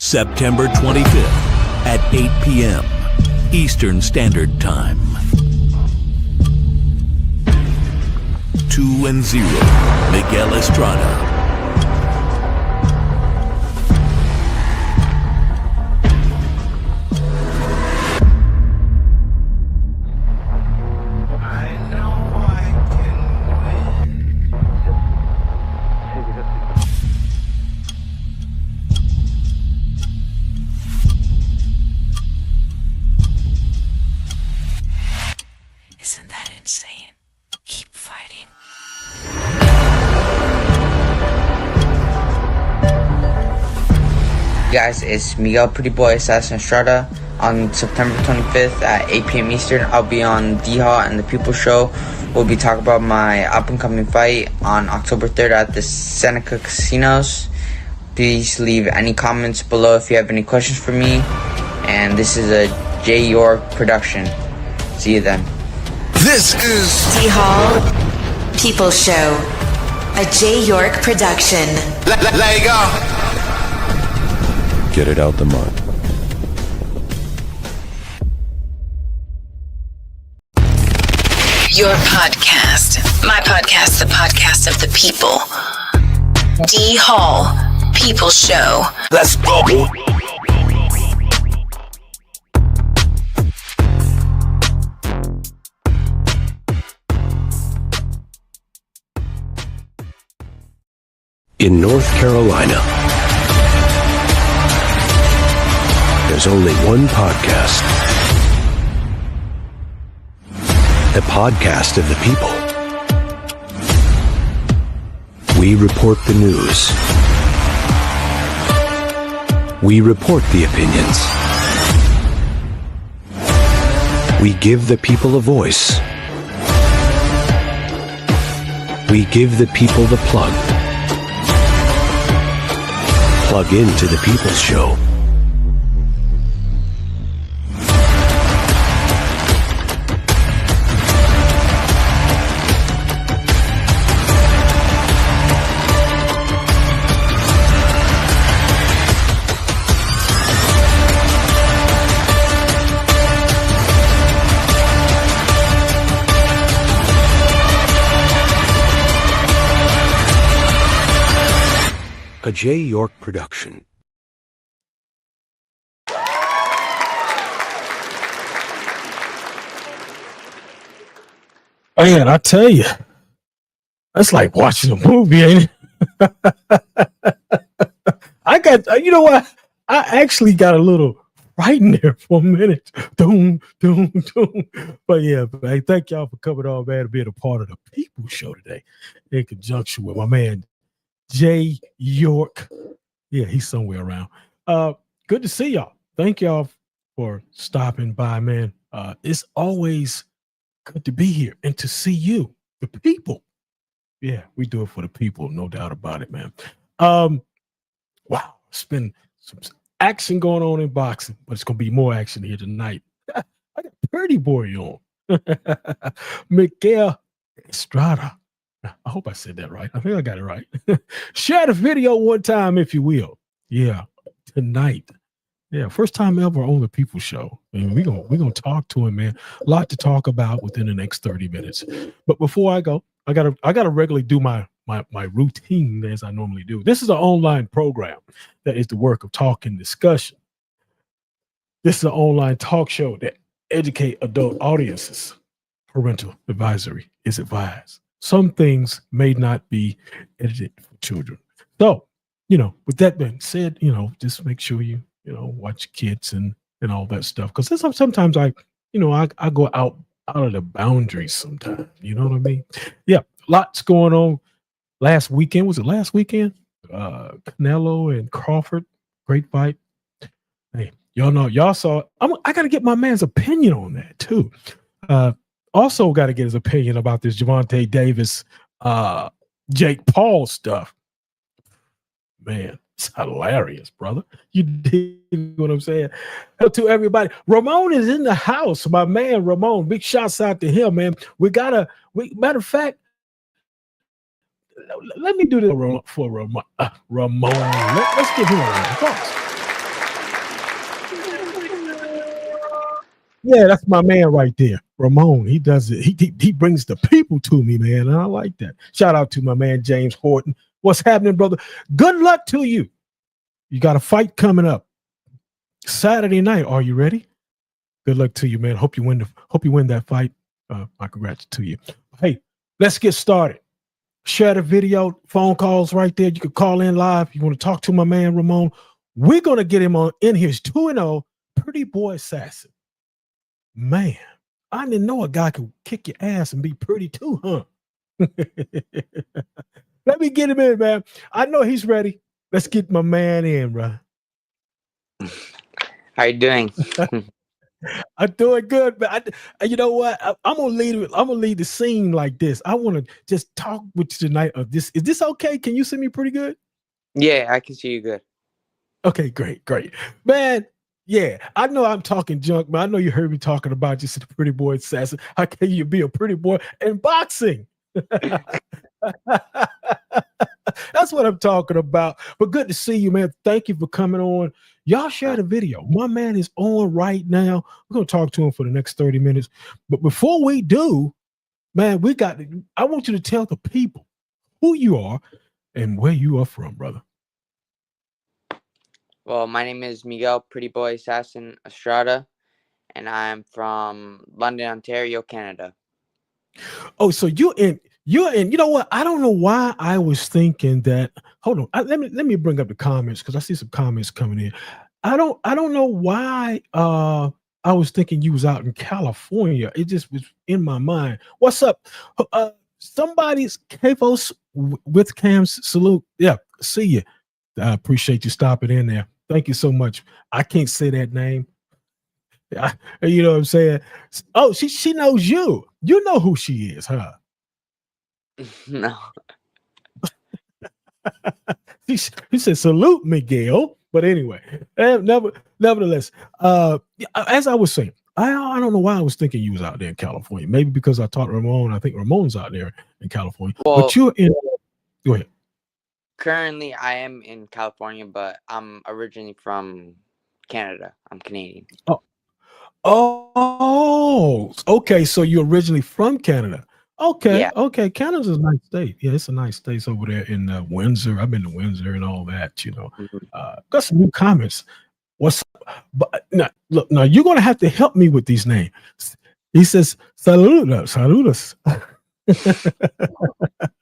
September 25th at 8 p.m. Eastern Standard Time. 2-0, Miguel Estrada. Isn't that insane? Keep fighting. Guys, it's Miguel Pretty Boy Assassin Estrada. On September 25th at 8 p.m. Eastern, I'll be on D-Hall and the People Show. We'll be talking about my up-and-coming fight on October 3rd at the Seneca Casinos. Please leave any comments below if you have any questions for me. And this is a J. York production. See you then. This is D-Hall People Show, a J. York production. Let it go. Get it out the mud. Your podcast, my podcast, the podcast of the people. D-Hall People Show. Let's go. In North Carolina, there's only one podcast. The podcast of the people. We report the news. We report the opinions. We give the people a voice. We give the people the plug. Plug into the People's Show. A J. York production. Man, I tell you, that's like watching a movie, ain't it? I got, you know what? I actually got a little frightened there for a minute. Doom, doom, doom. But yeah, hey, thank y'all for coming on, man, to being a part of the People Show today in conjunction with my man, J. York. Yeah, he's somewhere around. Good to see y'all. Thank y'all for stopping by, man. It's always good to be here and to see you, the people. Yeah, we do it for the people, no doubt about it, man. Wow, it's been some action going on in boxing, but it's gonna be more action here tonight. I got Pretty Boy on. Miguel Estrada. I hope I said that right. I think I got it right. Share the video one time, if you will. Yeah, tonight. Yeah, first time ever on the People Show. And we're gonna talk to him, man. A lot to talk about within the next 30 minutes. But before I go, I gotta regularly do my routine as I normally do. This is an online program that is the work of talk and discussion. This is an online talk show that educate adult audiences. Parental advisory is advised. Some things may not be edited for children. So, with that being said, just make sure you watch kids and all that stuff. Because sometimes I go out of the boundaries sometimes. You know what I mean? Yeah, lots going on. Last weekend, was it last weekend? Canelo and Crawford, great fight. Hey, y'all saw it. I got to get my man's opinion on that too. Also got to get his opinion about this Gervonta Davis, Jake Paul stuff. Man, it's hilarious, brother. You dig what I'm saying? Hello to everybody. Ramon is in the house. My man, Ramon. Big shouts out to him, man. Matter of fact, let me do this for Ramon. Let's give him a round of applause. Yeah, that's my man right there, Ramon. He does it. He brings the people to me, man. And I like that. Shout out to my man James Horton. What's happening, brother? Good luck to you. You got a fight coming up Saturday night. Are you ready? Good luck to you, man. Hope you win that fight. My congrats to you. Hey, let's get started. Share the video, phone calls right there. You can call in live. You want to talk to my man Ramon. We're gonna get him on in his 2-0 Pretty Boy Assassin. Man, I didn't know a guy could kick your ass and be pretty too, huh? Let me get him in, man. I know he's ready. Let's get my man in, bro. How you doing? I'm doing good, but you know what? I'm gonna lead the scene like this. I want to just talk with you tonight. Of this, is this okay? Can you see me pretty good? Yeah, I can see you good. Okay, great, man. Yeah, I know I'm talking junk, but I know you heard me talking about just a pretty boy assassin. How can you be a pretty boy in boxing? That's what I'm talking about. But good to see you, man. Thank you for coming on. Y'all share the video. My man is on right now. We're going to talk to him for the next 30 minutes. But before we do, man, I want you to tell the people who you are and where you are from, brother. Well, my name is Miguel, Pretty Boy Assassin Estrada, and I'm from London, Ontario, Canada. Oh, so you know what? I don't know why I was thinking that. Hold on. Let me bring up the comments because I see some comments coming in. I don't know why I was thinking you was out in California. It just was in my mind. What's up? Somebody's Kavos with Cam's salute. Yeah, see you. I appreciate you stopping in there. Thank you so much. I can't say that name. You know what I'm saying? Oh, she knows you. You know who she is, huh? No. He said, salute, Miguel. But anyway, nevertheless, as I was saying, I don't know why I was thinking you was out there in California. Maybe because I taught Ramon. I think Ramon's out there in California. Well, but you're in. Go ahead. Currently, I am in California, but I'm originally from Canada. I'm Canadian. Oh, okay. So you're originally from Canada. Okay, Yeah. okay. Canada's a nice state. Yeah, it's a nice state over there in Windsor. I've been to Windsor and all that. You know, got some new comments. What's up? But now, look, now you're gonna have to help me with these names. He says, "Saludos."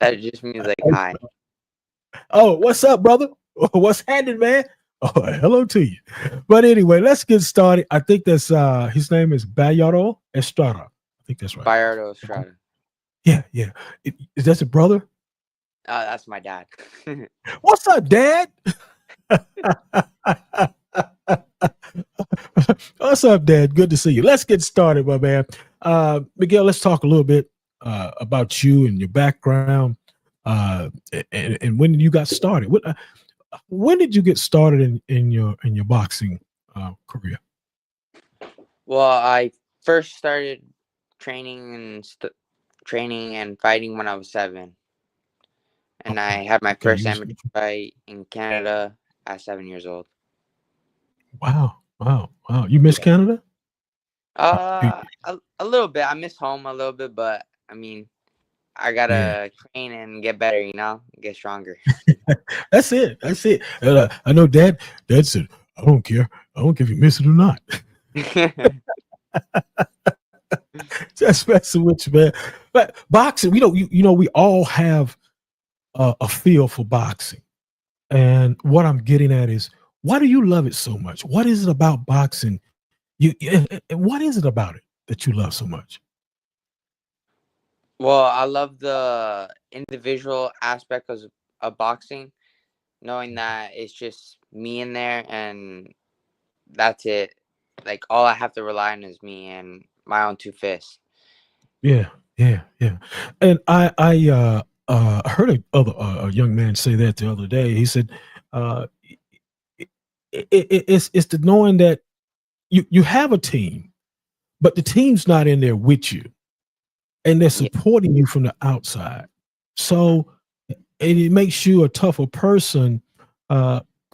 That just means like hi. Oh, what's up, brother? What's happening, man? Oh, hello to you. But anyway, let's get started. I think that's his name is Bayardo Estrada. I think that's right. Bayardo Estrada. Yeah. Is that your brother? That's my dad. What's up, Dad? What's up, Dad? Good to see you. Let's get started, my man. Miguel, let's talk a little bit about you and your background. And when you got started. When did you get started in your boxing career? Well, I first started training and fighting when I was 7, and I had my first amateur fight in Canada at 7 years old. Wow! You miss Canada? A little bit. I miss home a little bit, but I mean, I gotta train and get better, get stronger. That's it. I know Dad said, I don't care if you miss it or not. Just messing with you, man. But boxing, we all have a feel for boxing. And what I'm getting at is, why do you love it so much? What is it about boxing? What is it about it that you love so much? Well, I love the individual aspect of boxing, knowing that it's just me in there and that's it. Like, all I have to rely on is me and my own 2 fists. Yeah. And I heard a young man say that the other day. He said, it's the knowing that you have a team, but the team's not in there with you, and they're supporting you from the outside. So it makes you a tougher person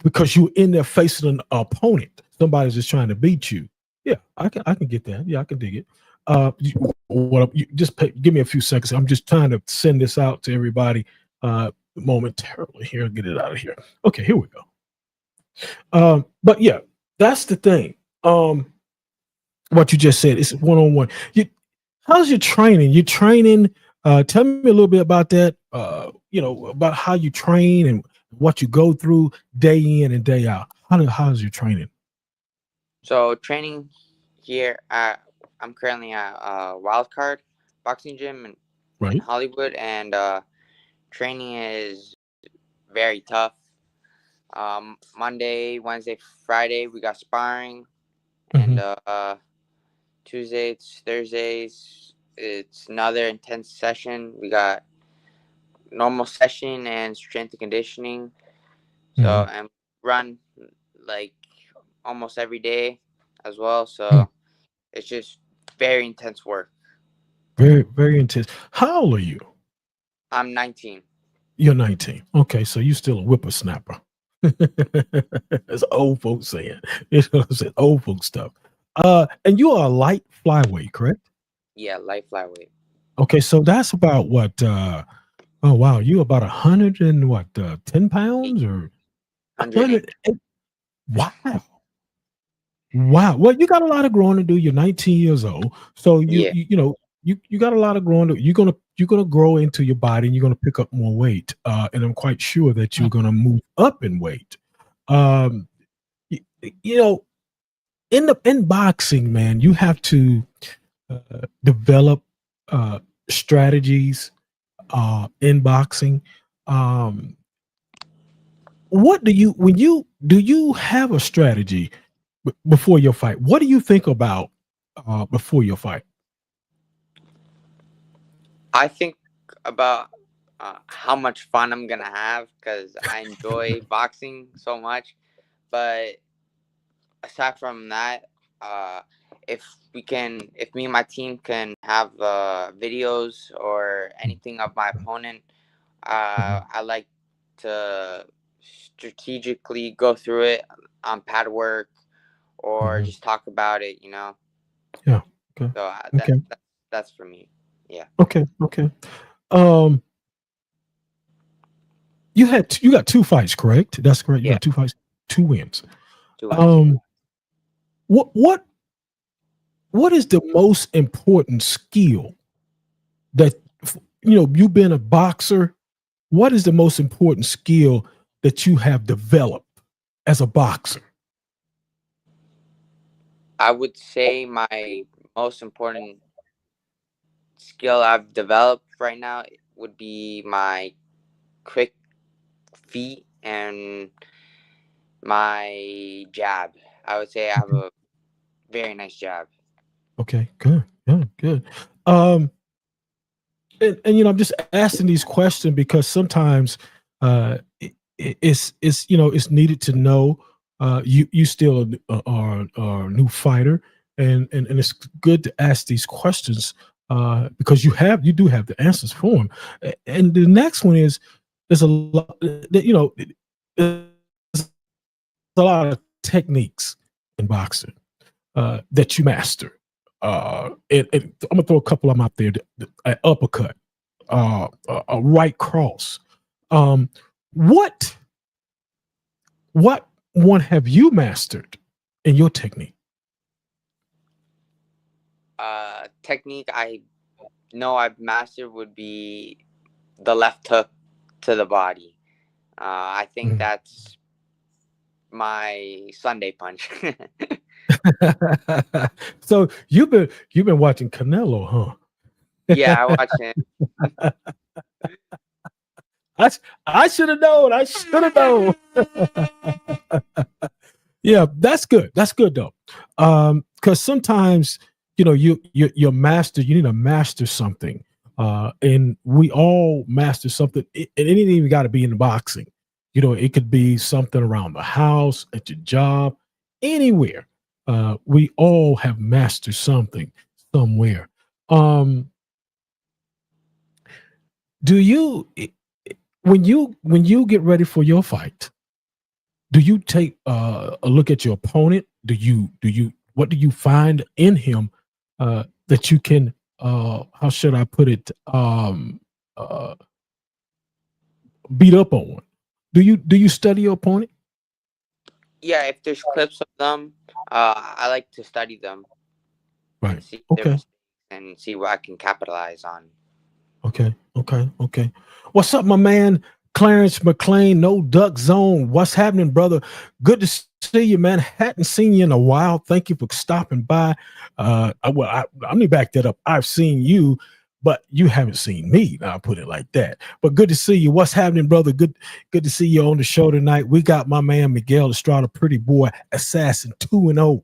because you're in there facing an opponent. Somebody's just trying to beat you. Yeah, I can get that. Yeah, I can dig it. Give me a few seconds. I'm just trying to send this out to everybody momentarily. Here, get it out of here. Okay, here we go. But yeah, that's the thing. What you just said, it's one on one. How's your training? You training? Tell me a little bit about that. About how you train and what you go through day in and day out. How's your training? So training here, I'm currently at Wildcard Boxing Gym in Right. Hollywood, and training is very tough. Monday, Wednesday, Friday, we got sparring, and Tuesdays, Thursdays, it's another intense session. We got normal session and strength and conditioning. So, and run like almost every day as well. So it's just very intense work. Very, very intense. How old are you? I'm 19. You're 19. Okay, so you still a whippersnapper. That's old folks saying. You know what I'm saying? Old folks stuff. And you are a light flyweight, correct? Yeah, light flyweight. Okay, so that's about what? Oh wow, you about 10 pounds or 108. 100? Wow, wow. Well, you got a lot of growing to do. You're 19 years old, so Yeah. you got a lot of growing to. You're gonna grow into your body, and you're gonna pick up more weight. And I'm quite sure that you're gonna move up in weight. Um, you, you know, in boxing, man, you have to develop strategies in boxing. Um, what do you have a strategy before your fight? What do you think about before your fight? I think about how much fun I'm gonna have because I enjoy boxing so much. But aside from that, uh, if me and my team can have videos or anything of my opponent, Mhm, I like to strategically go through it on pad work or mhm. just talk about it. You know, Yeah. Okay. so Okay. that's for me. Yeah, Okay. Okay. Um, you got two fights, correct? That's correct. You yeah, got two fights, two wins. 2 wins. Yeah. Um, what what what is the most important skill that you've been a boxer? What is the most important skill that you have developed as a boxer? I would say my most important skill I've developed right now would be my quick feet and my jab. I would say I have Okay. a very nice jab. Okay, good, good, good. Um, and I'm just asking these questions because sometimes it's needed to know. You still are a new fighter, and it's good to ask these questions because you do have the answers for them. And the next one is there's a lot there's a lot of techniques in boxing that you master. And I'm gonna throw a couple of them out there: an uppercut, a right cross. Um, what what one have you mastered in your technique? Technique I know I've mastered would be the left hook to the body. I think Mm. that's my Sunday punch. So you've been watching Canelo, huh? Yeah, I watch it. I I should have known. I should have known. Yeah, that's good. That's good though. Because sometimes you master. You need to master something. And we all master something. And it ain't even got to be in boxing. It could be something around the house, at your job, anywhere. We all have mastered something somewhere. Um, do you when you get ready for your fight? Do you take a look at your opponent? Do you what do you find in him that you can how should I put it uh, beat up on? Do you study your opponent? Yeah, if there's clips of them, I like to study them and Right. see their Okay. mistakes and see what I can capitalize on. Okay. What's up, my man? Clarence McLean, no duck zone. What's happening, brother? Good to see you, man. Hadn't seen you in a while. Thank you for stopping by. Let me back that up. I've seen you, but you haven't seen me. I'll put it like that. But good to see you. What's happening, brother? Good to see you on the show tonight. We got my man Miguel Estrada, pretty boy, assassin 2-0.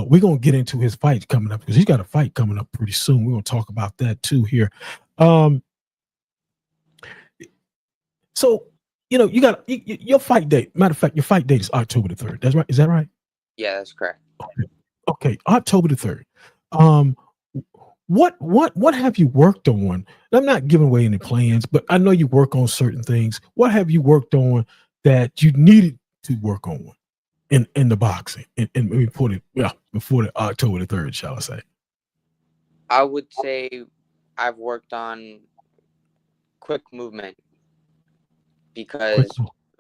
We're gonna get into his fight coming up because he's got a fight coming up pretty soon. We're gonna talk about that too here. So, you got your fight date. Matter of fact, your fight date is October the 3rd. That's right. Is that right? Yeah, that's correct. Okay. October the 3rd. Um, what have you worked on? I'm not giving away any plans, but I know you work on certain things. What have you worked on that you needed to work on in the boxing? And before the October the 3rd, shall I say? I would say I've worked on quick movement because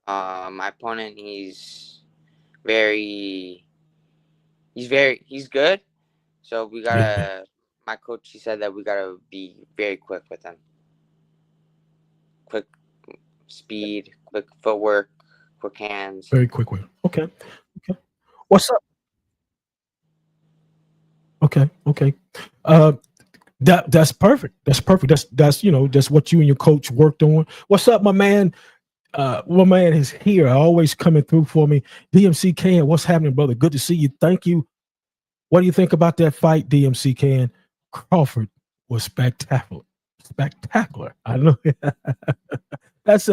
my opponent he's good. So we gotta. My coach he said that we gotta be very quick with him. Quick speed, quick footwork, quick hands. Very quick way. Okay. What's up? Okay. That's perfect. That's perfect. That's what you and your coach worked on. What's up, my man? My man is here, always coming through for me. DMC Can, what's happening, brother? Good to see you. Thank you. What do you think about that fight, DMC Can? Crawford was spectacular. I know. That's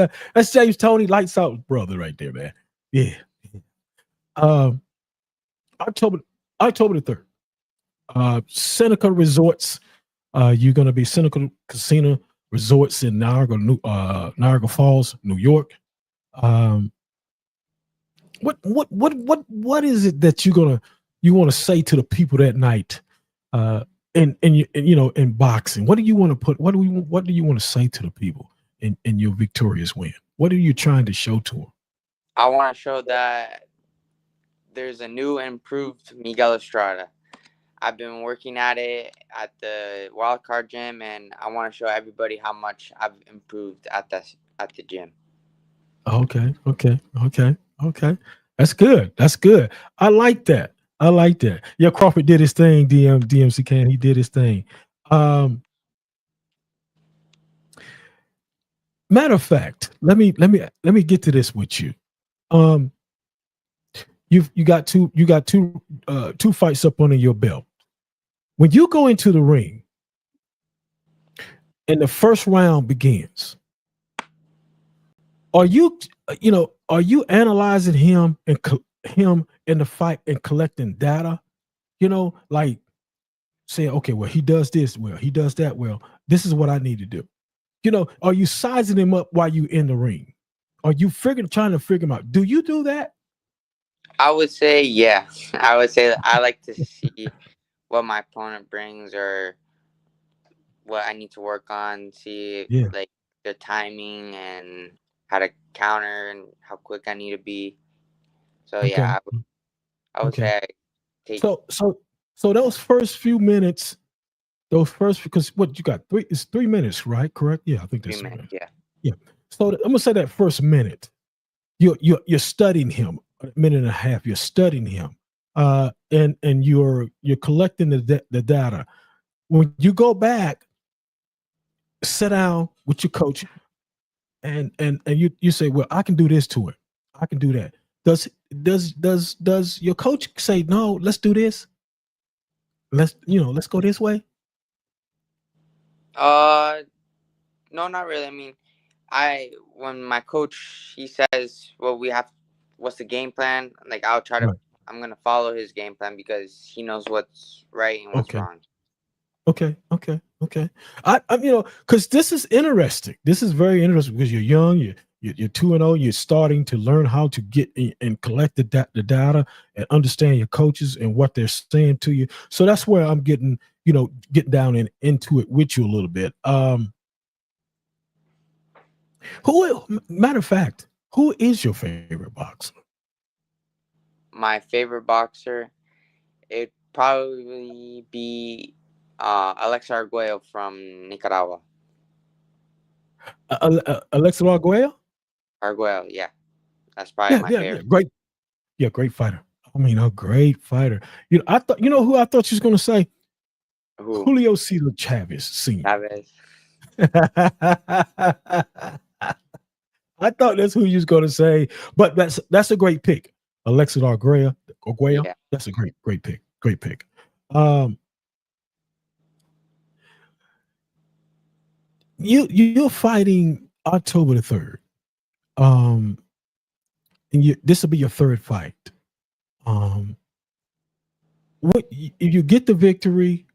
James Tony Lights Out brother right there, man. Yeah. October the 3rd. Seneca Resorts. You're gonna be Seneca Casino Resorts in Niagara Falls, New York. What is it that you want to say to the people that night? In boxing, what do you want to put? What do you want to say to the people in your victorious win? What are you trying to show to them? I want to show that there's a new improved Miguel Estrada. I've been working at it at the Wildcard Gym, and I want to show everybody how much I've improved at the gym. Okay. That's good. I like that. Yeah, Crawford did his thing. DMC Can, he did his thing. Matter of fact, let me get to this with you. You got two fights up under your belt. When you go into the ring and the first round begins, are you analyzing him in the fight and collecting data? Like saying, okay, well, he does this well, he does that well. This is what I need to do. Are you sizing him up while you in the ring? Are you trying to figure him out? Do you do that? I would say, yeah. I would say I like to see what my opponent brings or what I need to work on, see like the timing and how to counter and how quick I need to be. So yeah, I would say I take. So those first few minutes, because what you got it's 3 minutes, right? Correct? Yeah, I think that's 3 minutes. Yeah. So I'm gonna say that first minute, you're studying him. A minute and a half, you're studying him, and you're collecting the data. When you go back, sit down with your coach, and you say, well, I can do this to it. I can do that. Does your coach say, no, let's do this? Let's go this way? No, not really. I mean, when my coach he says, well, what's the game plan? Like I'll try to. Right. I'm gonna follow his game plan because he knows what's right and what's wrong. Okay. I because this is interesting. This is very interesting because you're young. You're 2-0. You're starting to learn how to get and collect the data and understand your coaches and what they're saying to you. So that's where I'm getting down into it with you a little bit. Matter of fact, who is your favorite boxer? My favorite boxer, it'd probably be Alexa Arguello from Nicaragua. Alexa Arguello? Arguello, yeah. That's probably my favorite. Great. Yeah, great fighter. I mean, a great fighter. I thought who I thought she was going to say? Who? Julio Cesar Chavez Sr. Chavez. I thought that's who you was going to say, but that's a great pick. Alexa Arguello. Yeah. That's a great pick. Great pick. You're fighting October the 3rd. And this will be your third fight. What if you get the victory?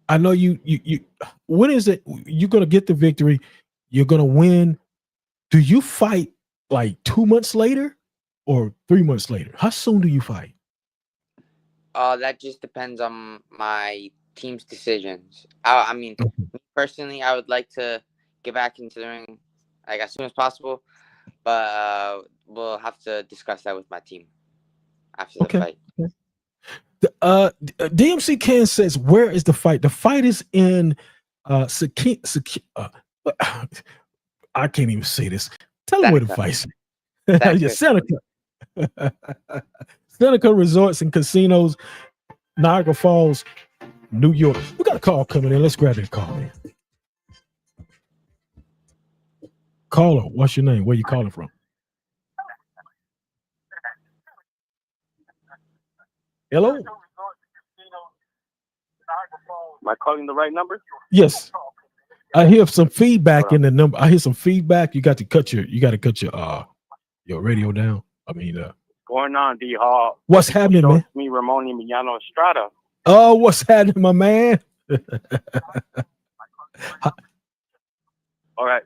I know you. When is it you're gonna get the victory? You're gonna win. Do you fight like 2 months later or 3 months later? How soon do you fight? That just depends on my team's decisions. I mean, personally, I would like to get back into the ring like as soon as possible, but we'll have to discuss that with my team after the fight. DMC Ken says, "Where is the fight? The fight is in I can't even say this. Tell them where the fight's. Seneca. Seneca Resorts and Casinos, Niagara Falls, New York. We got a call coming in. Let's grab that call in. Caller, what's your name? Where you calling from? Hello? Am I calling the right number? Yes. I hear some feedback in the number. I hear some feedback. You got to cut your radio down. I mean, going on, D Hall. What's happening, man? Me, Ramon M.ESTRADA. Oh, what's happening, my man? All right.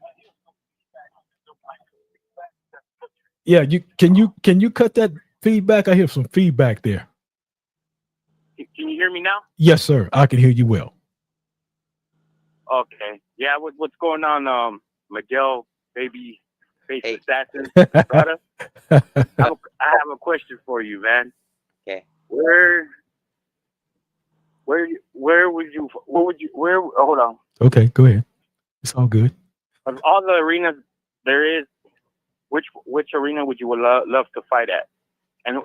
Yeah, can you cut that feedback? I hear some feedback there. Can you hear me now? Yes, sir. I can hear you well. Okay. Yeah, what's going on, Miguel, baby face assassin, brother? I have a question for you, man. Okay. Where would you hold on. Okay, go ahead. It's all good. Of all the arenas there is, which arena would you love to fight at? And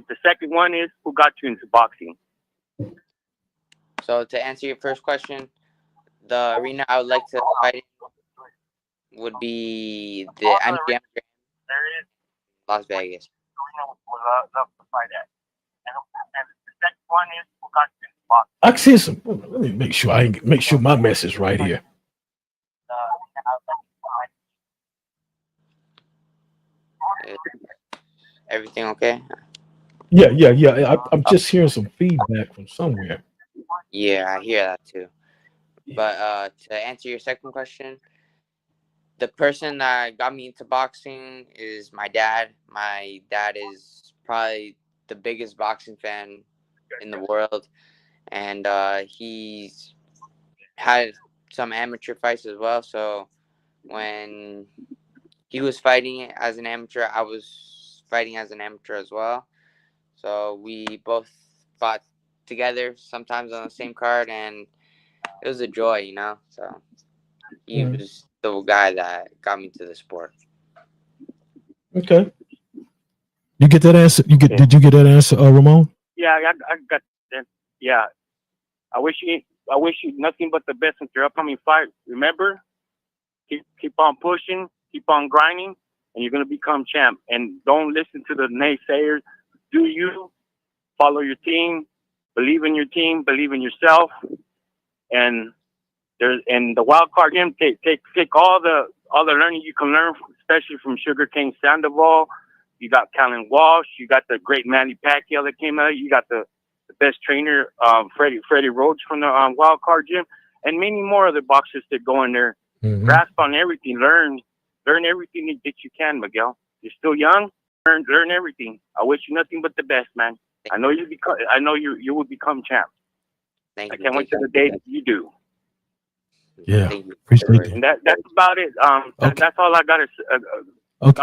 the second one is, who got you into boxing? So to answer your first question, the arena I would like to fight in would be the MGM Las Vegas. I see some. Let me make sure my mess is right here. Everything okay? Yeah. I'm just hearing some feedback from somewhere. Yeah, I hear that too. But to answer your second question, the person that got me into boxing is my dad. My dad is probably the biggest boxing fan in the world, and he's had some amateur fights as well. So when he was fighting as an amateur, I was fighting as an amateur as well. So we both fought together, sometimes on the same card, and it was a joy, you know. So he was the guy that got me to the sport. Okay. You get that answer? Did you get that answer, Ramon? Yeah, I got that. Yeah. I wish you nothing but the best with your upcoming fight. Remember, keep on pushing, keep on grinding, and you're gonna become champ. And don't listen to the naysayers. Do you follow your team? Believe in your team. Believe in yourself. And the wild card game. Take all the learning you can learn, especially from Sugarcane Sandoval. You got Callan Walsh. You got the great Manny Pacquiao that came out. You got the best trainer, Freddie Rhodes from the wild card gym, and many more other boxers that go in there, grasp on everything, learn, Learn everything that you can, Miguel. You're still young. Learn everything. I wish you nothing but the best, man. I know you will become champ. Thank I you. can't wait till the day that you do. Yeah, Thank you. appreciate that. And that's about it. Okay. That's all I gotta Okay.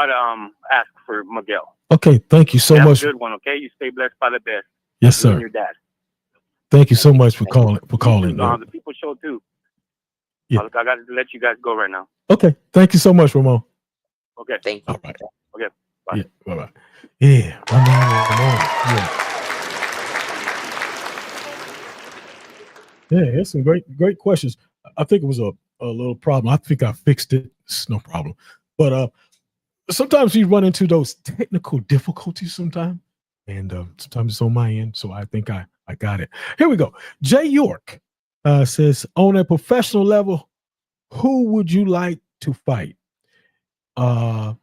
ask for Miguel. Okay, thank you so You have much. a good one, okay? You stay blessed by the best. Yes, You and sir. your dad. Thank you so Thank you. much for calling. You too, the people show too. Yeah. I got to let you guys go right now. Okay, thank you so much, Ramon. Okay. Thank you. All right. Okay. Bye. Yeah. Bye bye. Yeah. My man Ramon. Yeah. Yeah. It's some great questions. I think it was a little problem. I think I fixed it. It's no problem. But sometimes you run into those technical difficulties sometimes. And sometimes it's on my end. So I think I got it. Here we go. Jay York says, on a professional level, who would you like to fight? And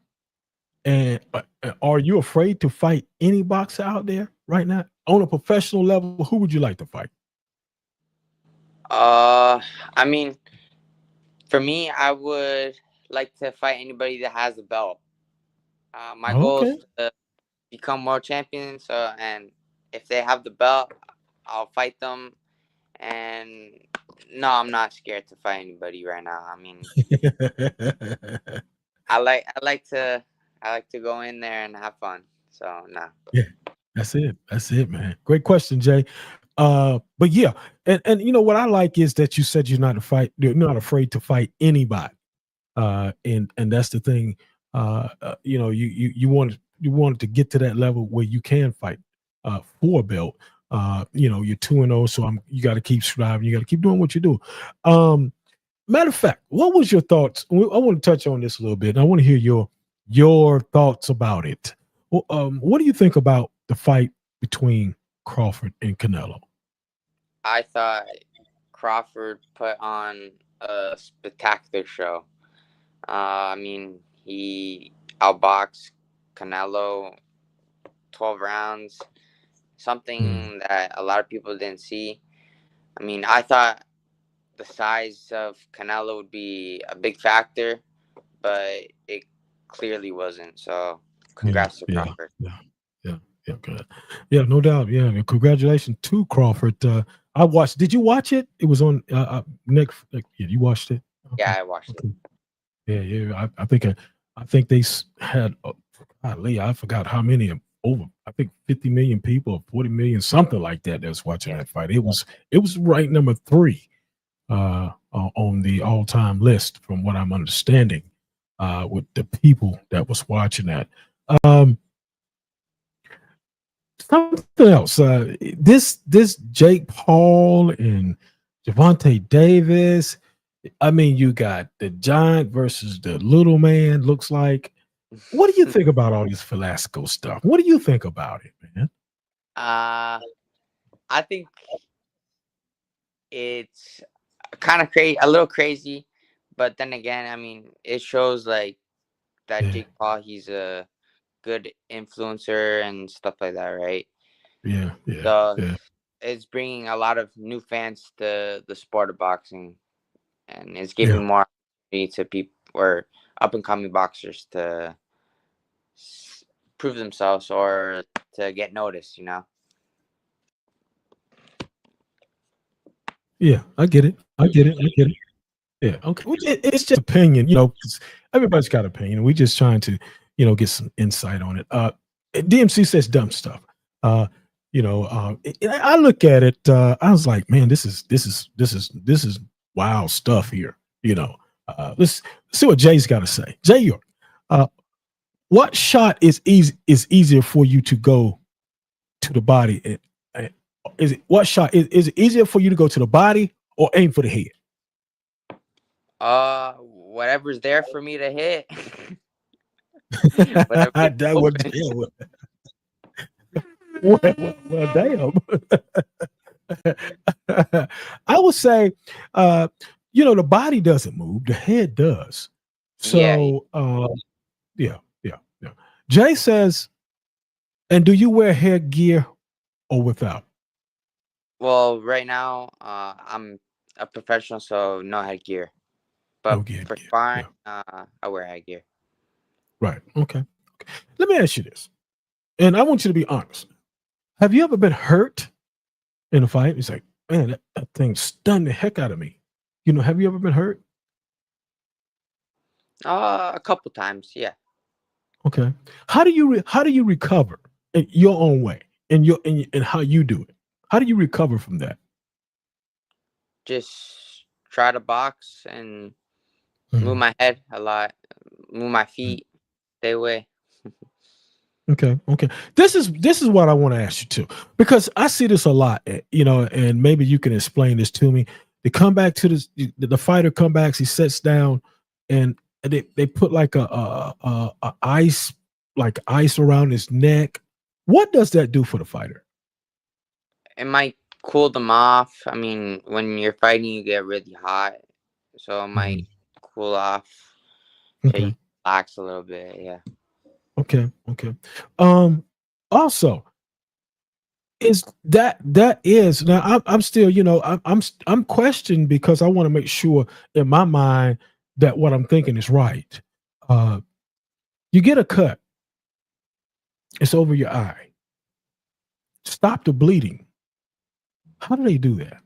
are you afraid to fight any boxer out there right now? On a professional level, who would you like to fight? I mean, for me, I would like to fight anybody that has a belt. My goal Okay. is to become world champion. So, and if they have the belt, I'll fight them. And no, I'm not scared to fight anybody right now. I mean, I like to go in there and have fun. So no. Yeah, that's it. That's it, man. Great question, Jay. But yeah, and you know what I like is that you said you're not afraid to fight anybody. And that's the thing. You know, you wanted to get to that level where you can fight for a belt. You know, you're 2-0, so you got to keep striving. You got to keep doing what you do. Matter of fact, what was your thoughts? I want to touch on this a little bit. And I want to hear your thoughts about it. Well, what do you think about the fight between Crawford and Canelo? I thought Crawford put on a spectacular show. I mean, he outboxed Canelo 12 rounds, something that a lot of people didn't see. I mean, I thought the size of Canelo would be a big factor, but it clearly wasn't. So, congrats to Crawford. Yeah, good. Yeah, no doubt. Yeah, congratulations to Crawford. I watched. Did you watch it? It was on next. Yeah, you watched it. Okay. Yeah, I watched it. Yeah. I think they had. Golly, I forgot how many. Over, I think 50 million people, 40 million, something like that. That was watching that fight. It was ranked number 3 on the all-time list, from what I'm understanding, with the people that was watching that. Something else. This Jake Paul and Javante Davis. I mean, you got the giant versus the little man. Looks like. What do you think about all this Velasco stuff? What do you think about it, man? I think it's kind of crazy, a little crazy, but then again, I mean, it shows like that Jake Paul, he's a good influencer and stuff like that, right? So it's bringing a lot of new fans to the sport of boxing, and it's giving more opportunity to people or up and coming boxers to prove themselves or to get noticed, you know? Yeah, I get it. Yeah, okay. It's just opinion, you know. 'Cause everybody's got opinion. We're just trying to, get some insight on it. DMC says dumb stuff. I look at it. I was like, man, this is wild stuff here. Let's see what Jay's got to say. Jay York, what shot is easier for you to go to the body? Is it easier for you to go to the body or aim for the head? Whatever's there for me to hit. Well, damn. I would say, the body doesn't move, the head does. So, yeah. Jay says, and do you wear headgear or without? Well, right now, I'm a professional, so no headgear. But No for headgear. sparring, Yeah. I wear headgear. Right. Okay. Let me ask you this, and I want you to be honest. Have you ever been hurt in a fight? It's like, man, that thing stunned the heck out of me. Have you ever been hurt? A couple times, yeah. Okay. How do you recover in your own way and how you do it? How do you recover from that? Just try to box and move Mhm. my head a lot, move my feet, stay away. Okay. Okay. This is what I want to ask you too, because I see this a lot. And maybe you can explain this to me. They come back to this. The fighter come back. He sits down, and they put like a ice like ice around his neck. What does that do for the fighter? It might cool them off. I mean, when you're fighting, you get really hot, so it Mhm. might cool off so you Okay. can relax a little bit. Yeah. Okay. Okay. Um. Also, is that is now I'm still I'm questioned because I want to make sure in my mind that what I'm thinking is right. uh you get a cut, it's over your eye, stop the bleeding. How do they do that?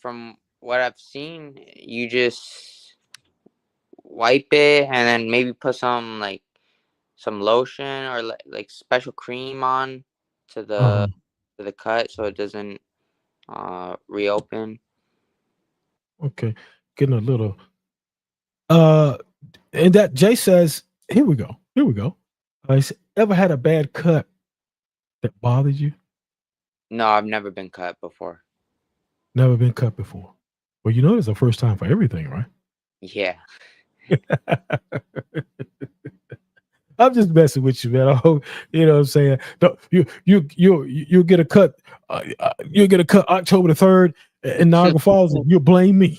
From what I've seen, you just wipe it and then maybe put some lotion or like special cream on to uh the cut so it doesn't reopen. okay, getting a little uh and that Jay says, here we go. He said, ever had a bad cut that bothered you? No, I've never been cut before. Never been cut before? Well, it's a first time for everything, right? Yeah. I'm just messing with you, man. I hope you know what I'm saying. Don't, you get a cut. You'll get a cut October the 3rd in Niagara Falls, and you'll blame me.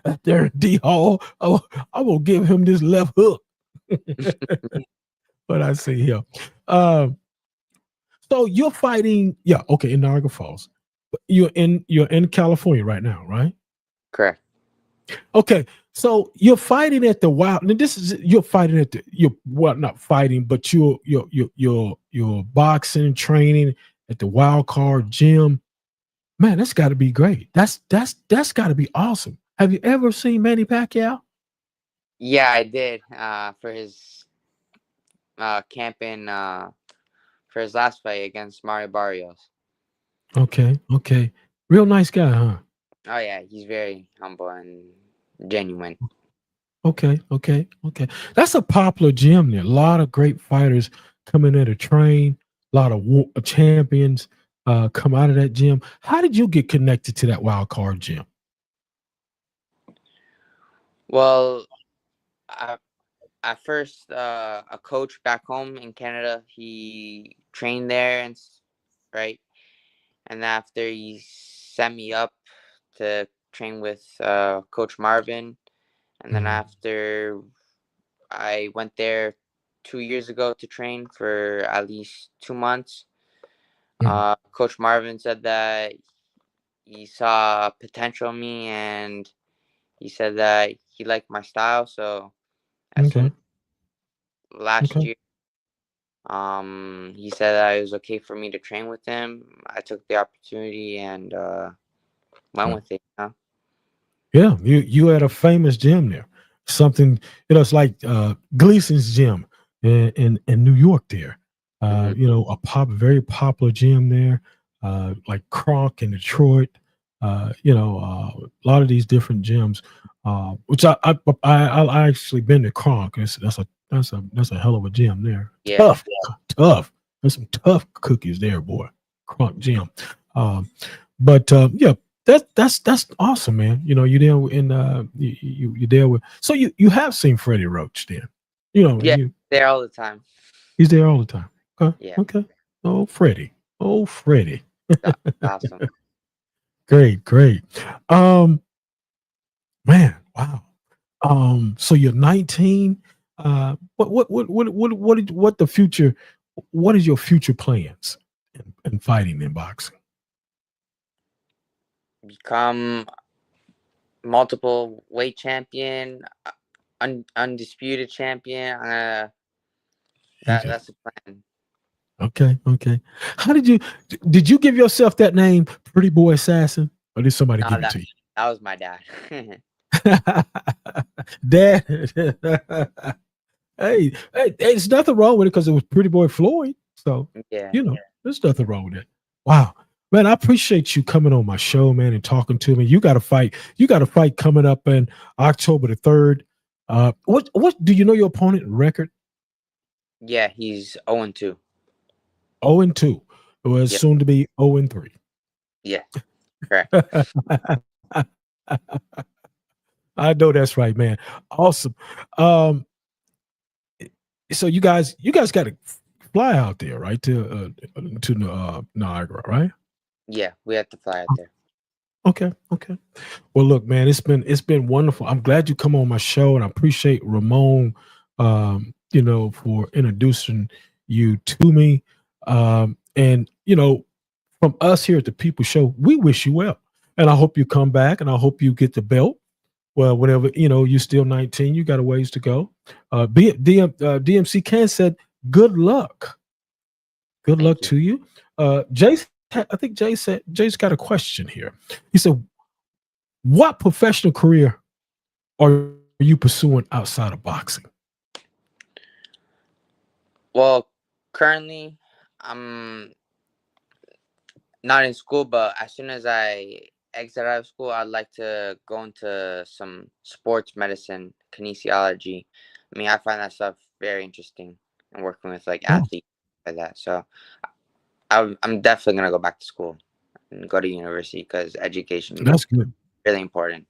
Out there in D Hall, I will give him this left hook. But I see here. Um, so you're fighting, yeah, okay, in Niagara Falls. You're in California right now, right? Correct. Okay, so you're fighting at the wild. Now this is you're fighting at the you're well not fighting, but you're boxing training at the Wild Card Gym. Man, that's got to be great. That's got to be awesome. Have you ever seen Manny Pacquiao? Yeah, I did. For his camping for his last fight against Mario Barrios. Okay, okay, real nice guy, huh? Oh yeah, he's very humble and genuine. Okay, okay, okay. That's a popular gym there. A lot of great fighters coming there to train. A lot of champions come out of that gym. How did you get connected to that Wild Card Gym? Well, at first, a coach back home in Canada, he trained there right, and after he sent me up to train with Coach Marvin, and then Mm, after I went there 2 years ago to train for at least 2 months. mm, Coach Marvin said that he saw potential in me and he said that he liked my style. So as soon okay, as last okay. year, he said that it was okay for me to train with him. I took the opportunity and went Right. with it. Yeah, you had a famous gym there. Something it's like Gleason's gym in New York. There, Mm-hmm. very popular gym there. Like Kronk in Detroit. A lot of these different gyms. Which I actually been to Kronk. That's a hell of a gym there. Yeah. Tough, tough. There's some tough cookies there, boy. Kronk gym. Um, but yeah, that's awesome, man. You're there in you're there with. So you have seen Freddie Roach then, and Yeah. There all the time. he's there all the time. Okay, Yeah. okay. Oh, Freddie. Oh, Freddie. That's awesome. Great, great. Um, man, wow. So you're 19. What the future? What is your future plans in fighting in boxing? become multiple weight champion, undisputed champion. Okay. That's the plan. Okay. How did you give yourself that name, Pretty Boy Assassin, or did somebody No, give it to you? that was my dad. Dad. Hey, there's nothing wrong with it because it was Pretty Boy Floyd. So, Yeah. there's nothing wrong with it. Wow. Man, I appreciate you coming on my show, man, and talking to me. You got a fight. You got a fight coming up in October the 3rd. What do you know your opponent record? Yeah, he's 0-2. 0-2. It was Yep. soon to be 0-3. Yeah. Correct. I know that's right, man. Awesome. So you guys got to fly out there, right? To Niagara, right? Yeah, we have to fly out there. Okay. Well, look, man, it's been wonderful. I'm glad you come on my show, and I appreciate Ramon, for introducing you to me. And from us here at the People Show, we wish you well, and I hope you come back, and I hope you get the belt. Well, whenever you're still 19, you got a ways to go. DMC Can said, "Good luck. Good luck to you." Jay, I think Jay's got a question here. He said, "What professional career are you pursuing outside of boxing?" Well, currently, I'm not in school, but as soon as I exit out of school, I'd like to go into some sports medicine, kinesiology. I mean, I find that stuff very interesting and working with athletes like that. So I'm definitely gonna go back to school and go to university because education That's is good. really important.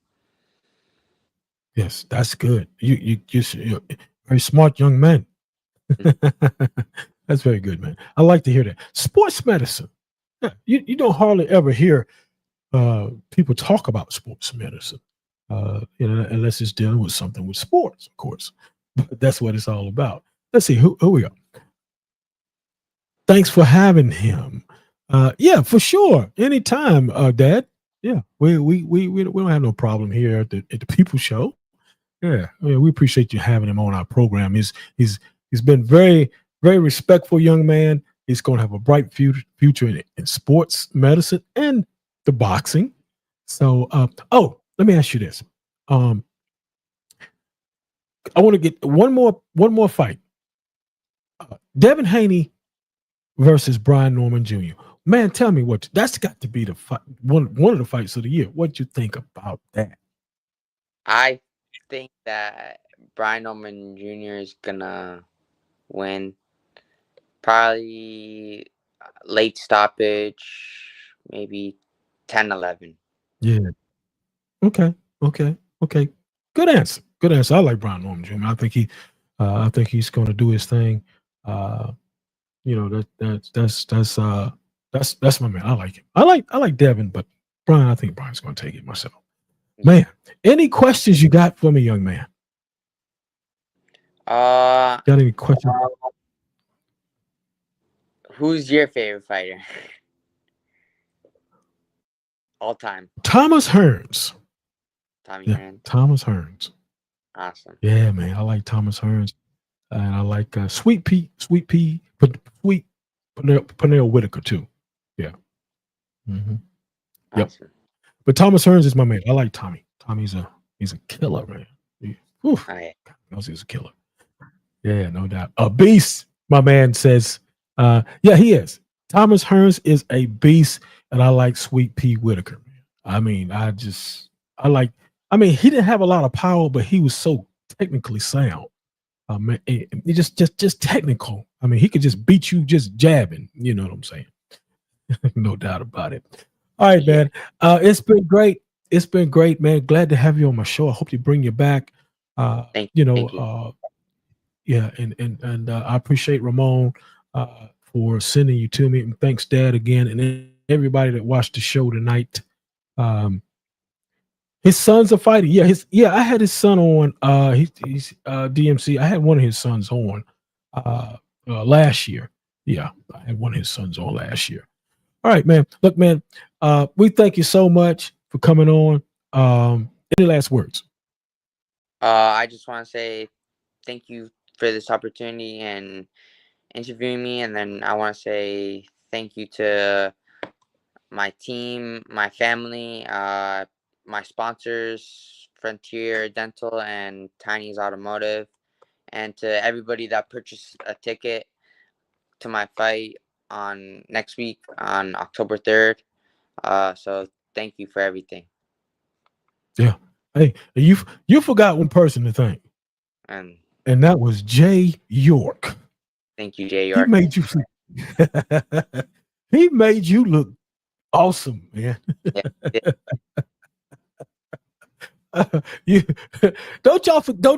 Yes, that's good. You're a very smart young man. That's very good, man. I like to hear that. Sports medicine. Yeah, you don't hardly ever hear people talk about sports medicine, unless it's dealing with something with sports, of course. But that's what it's all about. Let's see who we are. Thanks for having him. Yeah, for sure. Anytime, Dad. Yeah, we don't have no problem here at the People Show. Yeah, we appreciate you having him on our program. He's been very respectful young man. He's going to have a bright future in sports medicine and the boxing. So, let me ask you this. I want to get one more fight. Devin Haney versus Brian Norman Jr. Man, tell me that's got to be the fight, one of the fights of the year. What you think about that? I think that Brian Norman Jr. is gonna win. Probably late stoppage, maybe 10-11. Yeah. Okay. Good answer. I like Brian Norman Jr. I think he's going to do his thing. That's my man. I like him. I like Devin, but Brian, I think Brian's going to take it myself. Man, any questions you got for me, young man? Got any questions? Who's your favorite fighter? All time. Thomas Hearns. Hearns. Thomas Hearns. Awesome. Yeah, man. I like Thomas Hearns. And I like Sweet Pernell Whitaker too. Yeah. Mm-hmm. Yep. Awesome. But Thomas Hearns is my man. I like Tommy. Tommy's a killer, man. He's a killer. Yeah, no doubt. A beast, my man says. Yeah, he is. Thomas Hearns is a beast, and I like Sweet Pea Whitaker. I mean, he didn't have a lot of power, but he was so technically sound. He just technical. I mean, he could just beat you just jabbing. You know what I'm saying? No doubt about it. All right, man. It's been great. It's been great, man. Glad to have you on my show. I hope you bring you back. Thank you. Yeah, and I appreciate Ramon for sending you to me, and thanks, Dad, again, and everybody that watched the show tonight. His sons are fighting. I had his son on. He's DMC. I had one of his sons on last year. Yeah, I had one of his sons on last year. All right, man. Look, man, we thank you so much. for coming on. Any last words? I just want to say thank you for this opportunity and interviewing me, and then I want to say thank you to my team, my family, my sponsors, Frontier Dental and Tiny's Automotive, and to everybody that purchased a ticket to my fight on next week on October 3rd. So thank you for everything. Yeah. Hey, you forgot one person to thank, And that was Jay York. thank you, Jay He York. made you he made you look awesome, man. You don't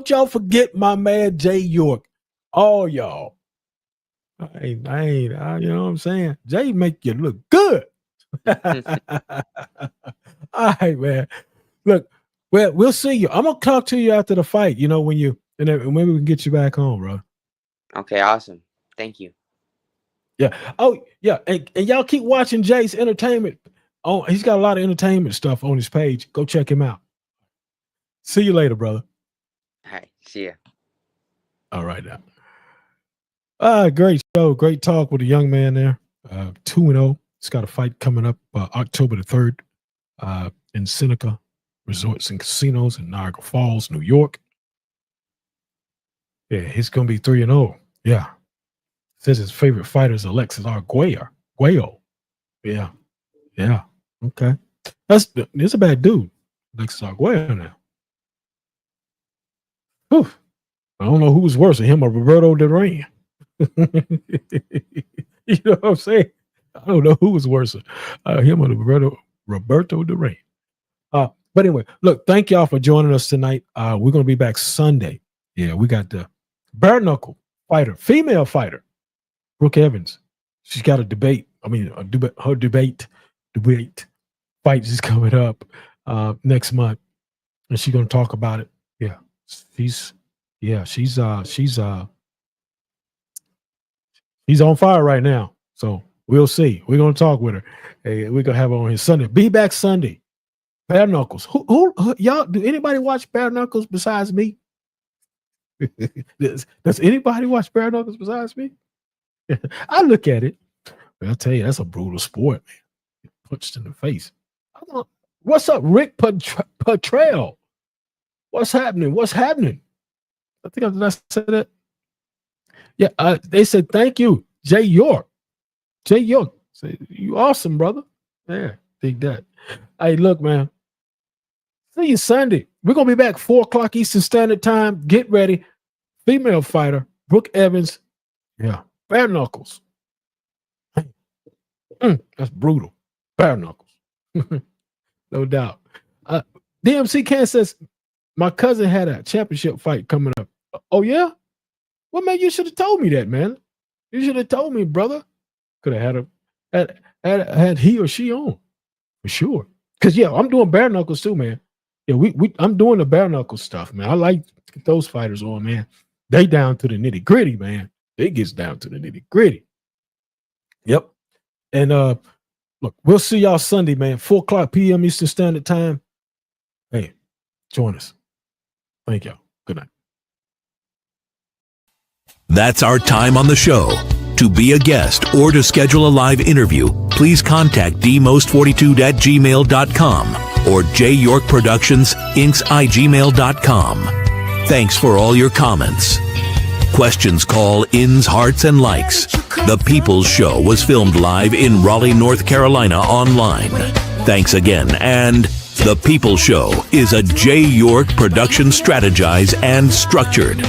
y'all forget my man Jay York. All y'all. I you know what I'm saying? Jay make you look good. All right, man. Look, well, we'll see you. I'm gonna talk to you after the fight, you know, and maybe we can get you back home, bro. Okay, awesome. Thank you. Yeah. Oh, yeah. And y'all keep watching Jay's entertainment. Oh, he's got a lot of entertainment stuff on his page. Go check him out. See you later, brother. All right, see ya. All right now. Great show. Great talk with a young man there. 2-0. He's got a fight coming up October the 3rd in Seneca Resorts and Casinos in Niagara Falls, New York. Yeah, he's going to be 3-0. Yeah. Says his favorite fighter is Alexis Arguello. Yeah. Yeah. Okay. It's a bad dude. Alexis Arguello now. Whew. I don't know who's worse, him or Roberto Duran. You know what I'm saying? I don't know who was worse, him or Roberto Duran. But anyway, look, thank y'all for joining us tonight. We're going to be back Sunday. Yeah, we got the bare knuckle fighter, female fighter, Brooke Evans. She's got a debate. Her debate fight is coming up next month, and she's going to talk about it. Yeah, she's on fire right now. So we'll see. We're going to talk with her. Hey, we're going to have her on here Sunday. Be back Sunday. Bare Knuckles. Who y'all? Do anybody watch Bare Knuckles besides me? Does anybody watch Bare Knuckles besides me? I look at it. I'll tell you, that's a brutal sport, man. Punched in the face. What's up, Rick Petrell? What's happening? I think did I say that? Yeah, they said thank you, Jay York. Jay York, say you awesome, brother. Yeah, dig that. Hey, look, man. See you Sunday. We're gonna be back 4:00 Eastern Standard Time. Get ready. Female fighter, Brooke Evans. Yeah, bare knuckles. That's brutal. Bare knuckles. No doubt. DMC Can says my cousin had a championship fight coming up. Oh yeah? Well, man, you should have told me that, man. You should have told me, brother. Could have had he or she on for sure. Cause yeah, I'm doing bare knuckles too, man. Yeah, I'm doing the bare knuckles stuff, man. I like to get those fighters on, man. They down to the nitty gritty, man. They gets down to the nitty gritty. Yep. And look, we'll see y'all Sunday, man. 4:00 p.m. Eastern Standard Time. Hey, join us. Thank y'all. Good night. That's our time on the show. To be a guest or to schedule a live interview, please contact dmost42@gmail.com or J York Productions Inc.igmail.com. Thanks for all your comments. Questions, call-ins, hearts, and likes. The People's Show was filmed live in Raleigh, North Carolina online. Thanks again, and The People's Show is a J York production, strategized and structured.